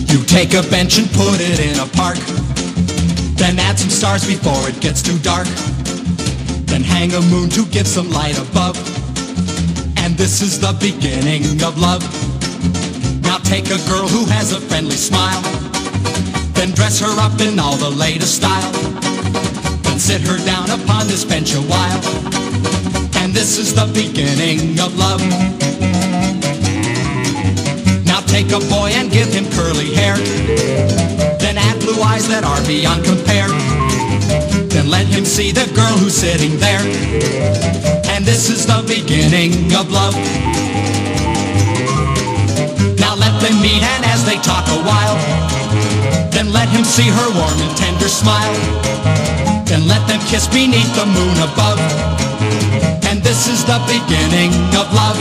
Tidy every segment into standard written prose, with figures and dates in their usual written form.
You take a bench and put it in a park, then add some stars before it gets too dark, then hang a moon to give some light above, and this is the beginning of love. Now take a girl who has a friendly smile, then dress her up in all the latest style, then sit her down upon this bench a while, and this is the beginning of love. Now take a boy and give him curly hair, then add blue eyes that are beyond compare, then let him see the girl who's sitting there, and this is the beginning of love. Now let them meet, and as they talk a while, then let him see her warm and tender smile, then let them kiss beneath the moon above, and this is the beginning of love.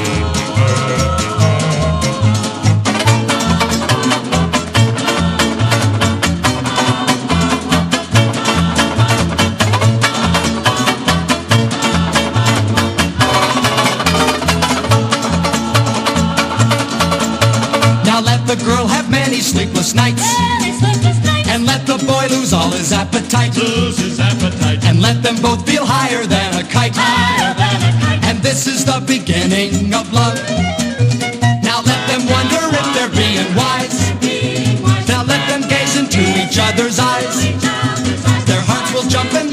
Now let the girl have many sleepless nights, and let the boy lose all his appetite, and let them both feel higher than a kite, and this is the beginning of love. Now let them wonder if they're being wise, now let them gaze into each other's eyes, their hearts will jump and